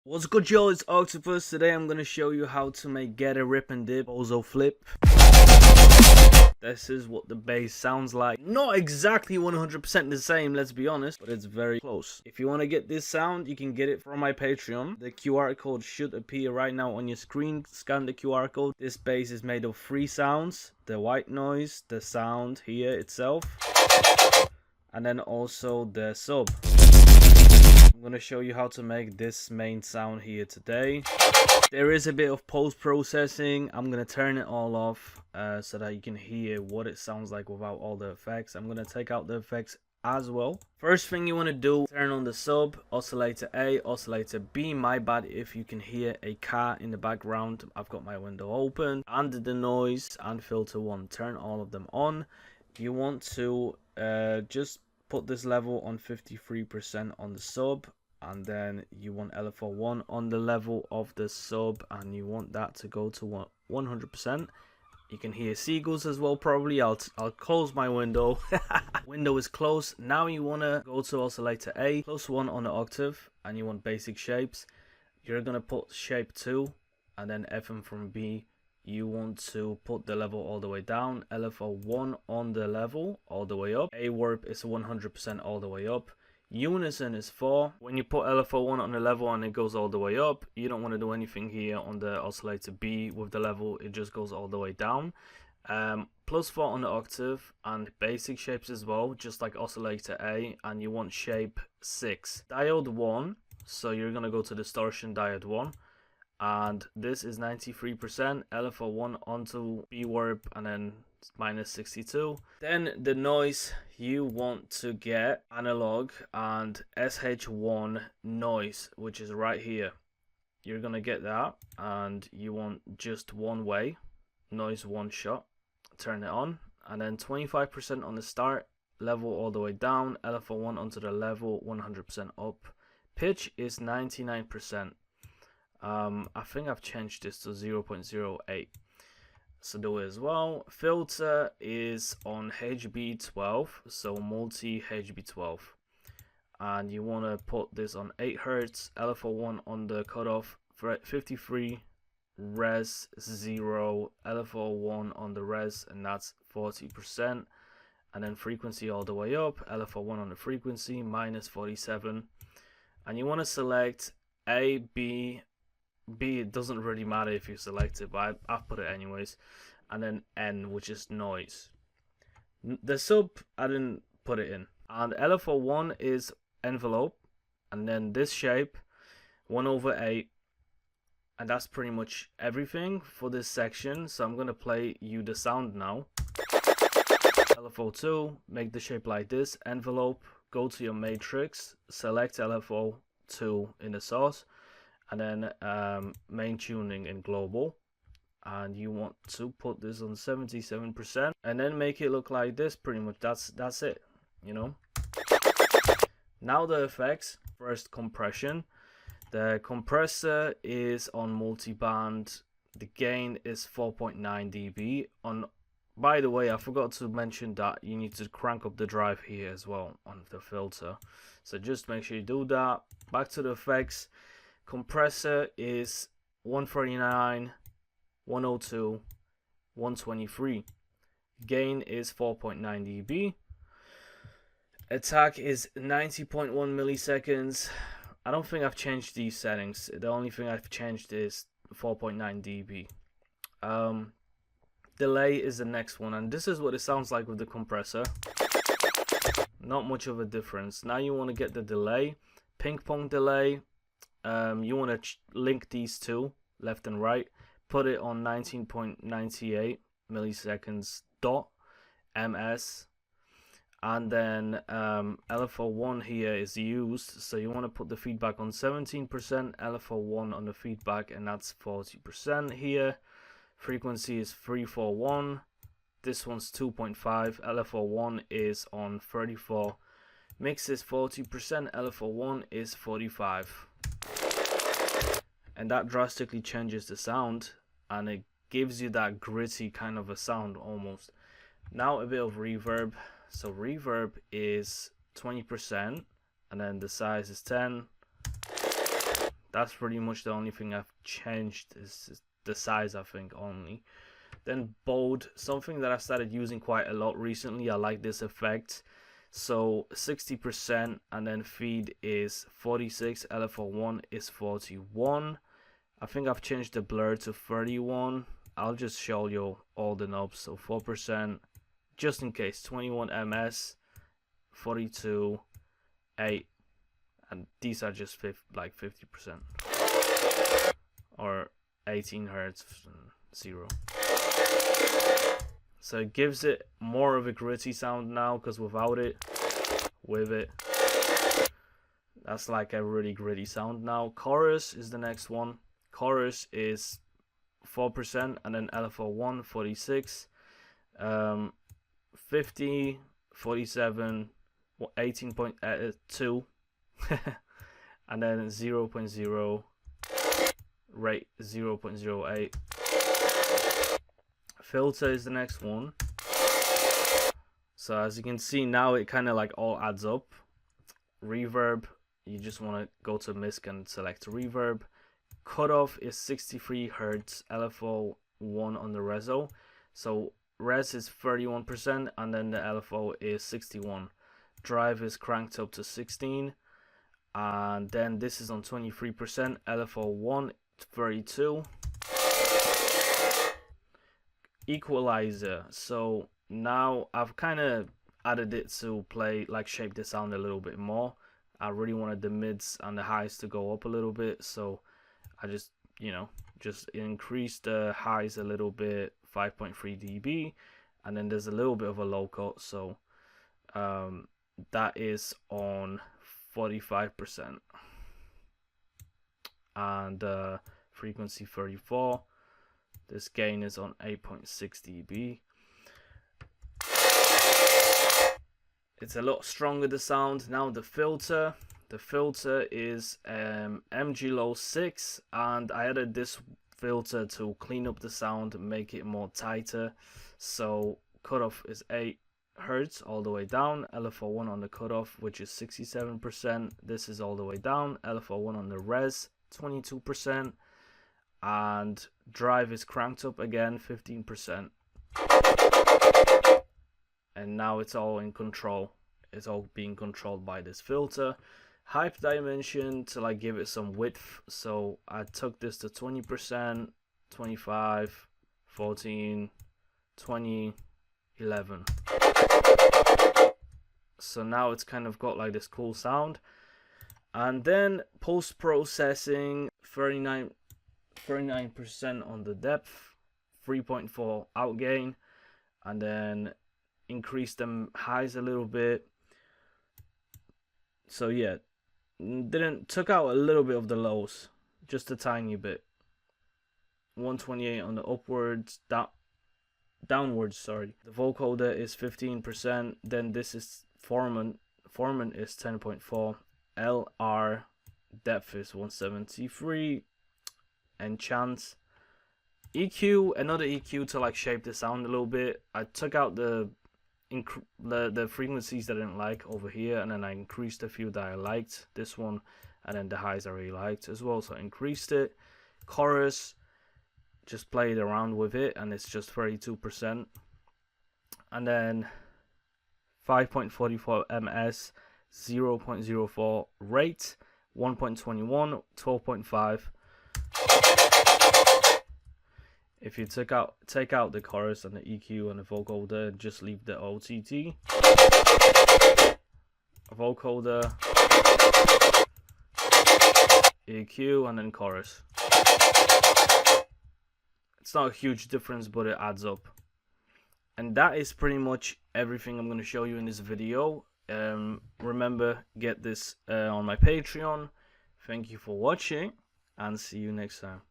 What's good, y'all? It's Octopus. Today I'm gonna show you how to make get a rip and dip Bizo flip. This is what the bass sounds like. Not exactly 100% the same, let's be honest, but it's very close. If you want to get this sound, you can get it from my Patreon. The QR code should appear right now on your screen. Scan the QR code. This bass is made of 3 sounds: the white noise, the sound here itself, and then also the sub. I'm going to show you how to make this main sound here today. There is a bit of post-processing. I'm going to turn it all off so that you can hear what it sounds like without all the effects. I'm going to take out the effects as well. First thing you want to do, turn on the sub, oscillator A, oscillator B. My bad if you can hear a car in the background. I've got my window open. And the noise and filter 1. Turn all of them on. You want to just put this level on 53% on the sub, and then you want LFO1 on the level of the sub, and you want that to go to 100%. You can hear seagulls as well, probably. I'll close my window. Window is closed. Now you want to go to oscillator A, +1 on the octave, and you want basic shapes. You're going to put shape 2, and then FM from B. You want to put the level all the way down, LFO1 on the level all the way up, A warp is 100% all the way up, unison is 4. When you put LFO1 on the level and it goes all the way up, you don't want to do anything here on the oscillator B with the level, it just goes all the way down. +4 on the octave and basic shapes as well, just like oscillator A, and you want shape 6. Diode 1, so you're going to go to distortion diode 1. And this is 93%, LFO1 onto B warp, and then -62. Then the noise, you want to get analog and SH1 noise, which is right here. You're gonna get that, and you want just one way, noise one shot. Turn it on, and then 25% on the start, level all the way down, LFO1 onto the level, 100% up. Pitch is 99%. I think I've changed this to 0.08, so do it as well. Filter is on HB12, so multi HB12, and you want to put this on 8 Hz, LFO1 on the cutoff, 53, res 0, LFO1 on the res, and that's 40%, and then frequency all the way up, LFO1 on the frequency, -47, and you want to select A, B, it doesn't really matter if you select it, but I've put it anyways, and then N, which is noise. The sub, I didn't put it in. And LFO1 is envelope, and then this shape, 1/8, and that's pretty much everything for this section. So I'm gonna play you the sound now. LFO2, make the shape like this, envelope, go to your matrix, select LFO2 in the source, and then main tuning in global, and you want to put this on 77%, and then make it look like this. Pretty much that's it, you know. Now the effects. First, compression. The compressor is on multiband. The gain is 4.9 dB. By the way, I forgot to mention that you need to crank up the drive here as well on the filter, so just make sure you do that. Back to the effects. Compressor is 139, 102, 123. Gain is 4.9 dB. Attack is 90.1 milliseconds. I don't think I've changed these settings. The only thing I've changed is 4.9 dB. Delay is the next one, and this is what it sounds like with the compressor. Not much of a difference. Now you want to get the delay. Ping pong delay. You want to link these two, left and right, put it on 19.98 milliseconds dot ms, and then LFO1 here is used, so you want to put the feedback on 17%, LFO1 on the feedback, and that's 40% here. Frequency is 341, this one's 2.5, LFO1 is on 34, mix is 40%, LFO1 is 45. And that drastically changes the sound, and it gives you that gritty kind of a sound almost. Now a bit of reverb. So reverb is 20%, and then the size is 10. That's pretty much the only thing I've changed, is the size, I think, only. Then bold, something that I started using quite a lot recently. I like this effect. So 60%, and then feed is 46, LFO1 is 41. I think I've changed the blur to 31. I'll just show you all the knobs. So 4%, just in case, 21 ms, 42, 8, and these are just like 50%, or 18 hertz, 0. So it gives it more of a gritty sound now, because without it, with it, that's like a really gritty sound now. Chorus is the next one. Chorus is 4%, and then LFO1 46, 50, 47, 18.2, and then 0.0, rate 0.08. Filter is the next one. So as you can see now, it kind of like all adds up. Reverb, you just want to go to MISC and select reverb. Cutoff is 63 hertz, LFO 1 on the reso. So res is 31%, and then the LFO is 61. Drive is cranked up to 16, and then this is on 23%, LFO 1 32. Equalizer, so now I've kind of added it to play, like, shape the sound a little bit more. I really wanted the mids and the highs to go up a little bit, so I just, just increased the highs a little bit, 5.3 dB, and then there's a little bit of a low cut, so that is on 45%, and frequency 34. This gain is on 8.6 dB. It's a lot stronger, the sound. Now the filter is MG Low 6, and I added this filter to clean up the sound, make it more tighter. So cutoff is 8 hertz all the way down, LFO1 on the cutoff, which is 67%. This is all the way down, LFO1 on the res, 22%. And drive is cranked up again, 15%. And now it's all in control. It's all being controlled by this filter. Hype dimension, to like give it some width. So I took this to 20%, 25, 14, 20, 11. So now it's kind of got like this cool sound. And then post-processing, 39% on the depth, 3.4 outgain, and then increase them highs a little bit. So yeah, took out a little bit of the lows, just a tiny bit. 128 on the upwards, downwards, sorry. The vocoder is 15%, then this is Foreman is 10.4, LR depth is 173, enchant. EQ, another EQ to like shape the sound a little bit. I took out the frequencies that I didn't like over here, and then I increased a few that I liked, this one, and then the highs I really liked as well, so I increased it. Chorus, just played around with it, and it's just 32%. And then 5.44 ms, 0.04 rate, 1.21, 12.5. If you take out the chorus and the EQ and the vocoder, just leave the OTT. Vocoder, EQ, and then chorus. It's not a huge difference, but it adds up. And that is pretty much everything I'm going to show you in this video. Remember, get this on my Patreon. Thank you for watching, and see you next time.